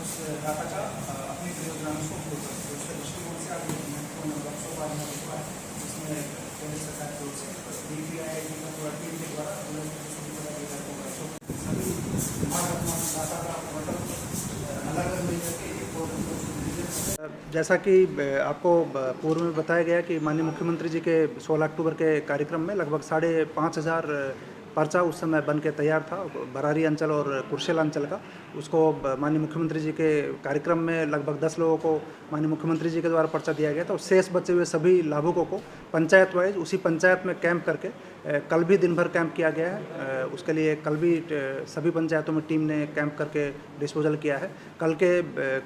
उस डाटा का अपनी परियोजना में उपयोग कर सके। उसके दृष्टिकोण से आज महत्वपूर्ण वर्कशॉप आज यहाँ हुआ है, जिसमें केंद्र सरकार की ओर से DPIIT का पूरा टीम के द्वारा सभी पदाधिकारी को वर्कशॉप सभी विभाग अपना डाटा का पोर्टल अलग अलग मिल करके एक पोर्टल। जैसा कि आपको पूर्व में बताया गया कि माननीय मुख्यमंत्री जी के 16 अक्टूबर के कार्यक्रम में लगभग 5,500 पर्चा उस समय बन के तैयार था, बरारी अंचल और कुर्सेला अंचल का। उसको माननीय मुख्यमंत्री जी के कार्यक्रम में लगभग 10 लोगों को माननीय मुख्यमंत्री जी के द्वारा पर्चा दिया गया था और शेष बचे हुए सभी लाभुकों को पंचायत वाइज उसी पंचायत में कैंप करके कल भी दिन भर कैंप किया गया है। उसके लिए कल भी सभी पंचायतों में टीम ने कैंप करके डिस्पोजल किया है। कल के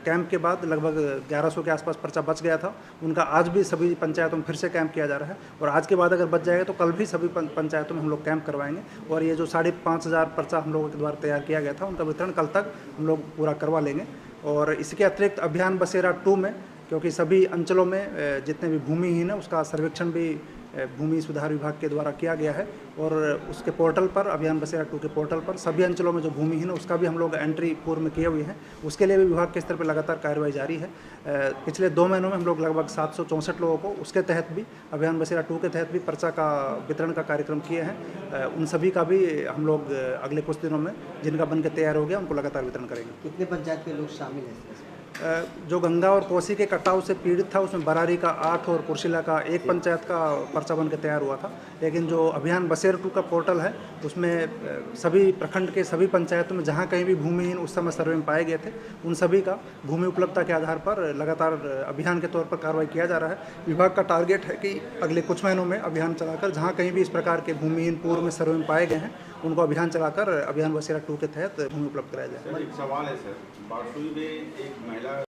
कैंप के बाद लगभग 1100 के आसपास पर्चा बच गया था, उनका आज भी सभी पंचायतों में फिर से कैंप किया जा रहा है और आज के बाद अगर बच जाएगा तो कल भी सभी पंचायतों में हम लोग कैंप करवाएंगे और ये जो 5,500 पर्चा हम लोगों के द्वारा तैयार किया गया था उनका वितरण कल तक हम लोग पूरा करवा लेंगे। और इसके अतिरिक्त अभियान बसेरा 2 में, क्योंकि सभी अंचलों में जितने भी भूमिहीन है उसका सर्वेक्षण भी भूमि सुधार विभाग के द्वारा किया गया है और उसके पोर्टल पर अभियान बसेरा 2 के पोर्टल पर सभी अंचलों में जो भूमिहीन है उसका भी हम लोग एंट्री पूर्व में किए हुए हैं। उसके लिए भी विभाग के स्तर पर लगातार कार्रवाई जारी है। पिछले 2 महीनों में हम लोग लगभग 764 लोगों को उसके तहत भी अभियान बसेरा 2 के तहत भी पर्चा का वितरण का कार्यक्रम किए हैं। उन सभी का भी हम लोग अगले कुछ दिनों में जिनका बन के तैयार हो गया उनको लगातार वितरण करेंगे। कितने पंचायत के लोग शामिल हैं? जो गंगा और कोसी के कटाव से पीड़ित था उसमें बरारी का 8 और कुर्सेला का 1 पंचायत का पर्चा बन के तैयार हुआ था। लेकिन जो अभियान बसेरा 2 का पोर्टल है उसमें सभी प्रखंड के सभी पंचायतों में जहां कहीं भी भूमिहीन उस समय सर्वे में पाए गए थे उन सभी का भूमि उपलब्धता के आधार पर लगातार अभियान के तौर पर कार्रवाई किया जा रहा है। विभाग का टारगेट है कि अगले कुछ महीनों में अभियान चलाकर जहाँ कहीं भी इस प्रकार के भूमिहीन पूर्व में सर्वे में पाए गए हैं उनको अभियान चलाकर अभियान बसेरा 2 के तहत भूमि उपलब्ध कराया जाए। एक सवाल है सर, बारसोई में एक महिला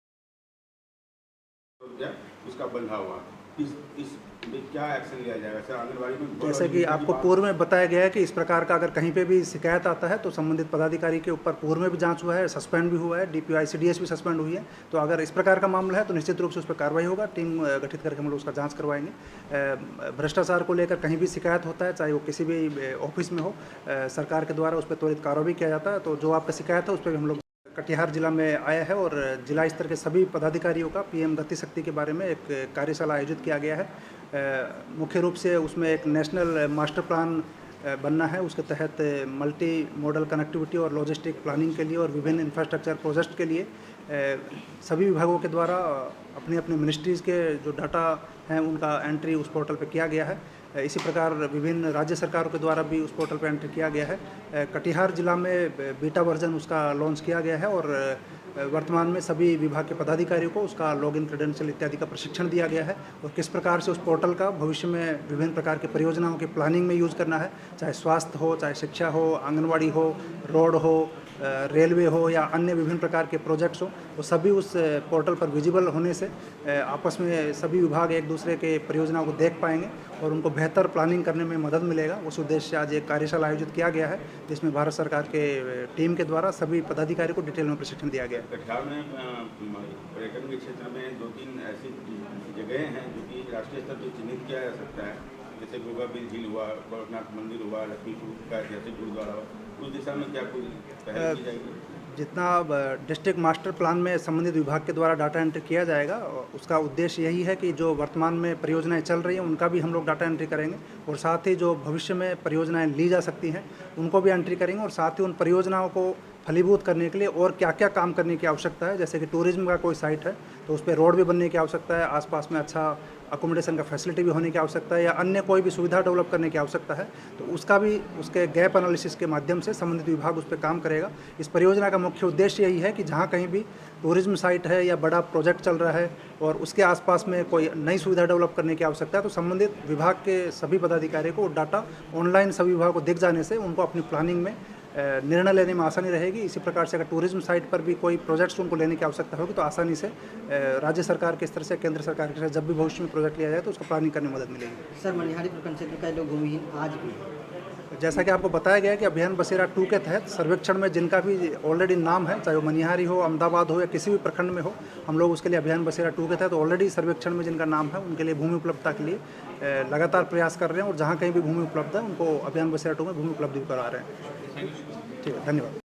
उसका बंधा हुआ, इस क्या एक्शन लिया जाएगा सर? आंगनबाड़ी में जैसे कि आपको पूर्व में बताया गया है कि इस प्रकार का अगर कहीं पे भी शिकायत आता है तो संबंधित पदाधिकारी के ऊपर पूर्व में भी जांच हुआ है, सस्पेंड भी हुआ है, DPI CDS भी सस्पेंड हुई है। तो अगर इस प्रकार का मामला है तो निश्चित रूप से उस पर कार्रवाई होगा। टीम गठित करके हम लोग उसका जाँच करवाएंगे। भ्रष्टाचार को लेकर कहीं भी शिकायत होता है, चाहे वो किसी भी ऑफिस में हो, सरकार के द्वारा उस पर त्वरित कार्रवाई किया जाता है। तो जो आपका शिकायत है उस पर भी हम लोग कटिहार जिला में आया है और जिला स्तर के सभी पदाधिकारियों का PM गति शक्ति के बारे में एक कार्यशाला आयोजित किया गया है। मुख्य रूप से उसमें एक नेशनल मास्टर प्लान बनना है, उसके तहत मल्टी मॉडल कनेक्टिविटी और लॉजिस्टिक प्लानिंग के लिए और विभिन्न इंफ्रास्ट्रक्चर प्रोजेक्ट के लिए सभी विभागों के द्वारा अपने अपने मिनिस्ट्रीज़ के जो डाटा हैं उनका एंट्री उस पोर्टल पर किया गया है। इसी प्रकार विभिन्न राज्य सरकारों के द्वारा भी उस पोर्टल पर एंट्री किया गया है। कटिहार जिला में बीटा वर्जन उसका लॉन्च किया गया है और वर्तमान में सभी विभाग के पदाधिकारियों को उसका लॉगिन क्रेडेंशियल इत्यादि का प्रशिक्षण दिया गया है और किस प्रकार से उस पोर्टल का भविष्य में विभिन्न प्रकार की परियोजनाओं की प्लानिंग में यूज़ करना है, चाहे स्वास्थ्य हो, चाहे शिक्षा हो, आंगनवाड़ी हो, रोड हो, रेलवे हो या अन्य विभिन्न प्रकार के प्रोजेक्ट्स हो, वो सभी उस पोर्टल पर विजिबल होने से आपस में सभी विभाग एक दूसरे के परियोजनाओं को देख पाएंगे और उनको बेहतर प्लानिंग करने में मदद मिलेगा। उस उद्देश्य से आज एक कार्यशाला आयोजित किया गया है जिसमें भारत सरकार के टीम के द्वारा सभी पदाधिकारी को डिटेल में प्रशिक्षण दिया गया है। कटिहार में पर्यटन के क्षेत्र में 2-3 ऐसी जगह हैं जो कि राष्ट्रीय स्तर पर चिन्हित किया जा सकता है, जैसे गोगा बीर झील हुआ, गोरखनाथ मंदिर हुआ, लक्ष्मीपुर का ऐतिहासिक गुरुद्वारा हुआ। उस दिशा में क्या कोई पहल की जाएगी? जितना डिस्ट्रिक्ट मास्टर प्लान में संबंधित विभाग के द्वारा डाटा एंट्री किया जाएगा उसका उद्देश्य यही है कि जो वर्तमान में परियोजनाएं चल रही हैं उनका भी हम लोग डाटा एंट्री करेंगे और साथ ही जो भविष्य में परियोजनाएं ली जा सकती हैं उनको भी एंट्री करेंगे और साथ ही उन परियोजनाओं को फलीभूत करने के लिए और क्या क्या काम करने की आवश्यकता है। जैसे कि टूरिज्म का कोई साइट है तो उस पर रोड भी बनने की आवश्यकता है, आसपास में अच्छा अकोमोडेशन का फैसिलिटी भी होने की आवश्यकता है या अन्य कोई भी सुविधा डेवलप करने की आवश्यकता है तो उसका भी उसके गैप एनालिसिस के माध्यम से संबंधित विभाग उस पर काम करेगा। इस परियोजना का मुख्य उद्देश्य यही है कि जहाँ कहीं भी टूरिज्म साइट है या बड़ा प्रोजेक्ट चल रहा है और उसके आसपास में कोई नई सुविधा डेवलप करने की आवश्यकता है तो संबंधित विभाग के सभी पदाधिकारियों को डाटा ऑनलाइन सभी विभागों को दिख जाने से उनको अपनी प्लानिंग में निर्णय लेने में आसानी रहेगी। इसी प्रकार से अगर टूरिज्म साइट पर भी कोई प्रोजेक्ट्स उनको लेने की आवश्यकता होगी तो आसानी से राज्य सरकार के स्तर से, केंद्र सरकार के स्तर से जब भी भविष्य में प्रोजेक्ट लिया जाए तो उसको प्लानिंग करने में मदद मिलेगी। सर, मनिहारी प्रखंड क्षेत्र का लोग भूमिहीन आज भी है। जैसा कि आपको बताया गया कि अभियान बसेरा 2 के तहत सर्वेक्षण में जिनका भी ऑलरेडी नाम है, चाहे वो मनिहारी हो, अहमदाबाद हो या किसी भी प्रखंड में हो, हम लोग उसके लिए अभियान बसेरा 2 के तहत ऑलरेडी सर्वेक्षण में जिनका नाम है उनके लिए भूमि उपलब्धता के लिए लगातार प्रयास कर रहे हैं और जहाँ कहीं भी भूमि उपलब्ध है उनको अभियान बसेरा 2 में भूमि उपलब्ध करा रहे हैं। ठीक है, धन्यवाद।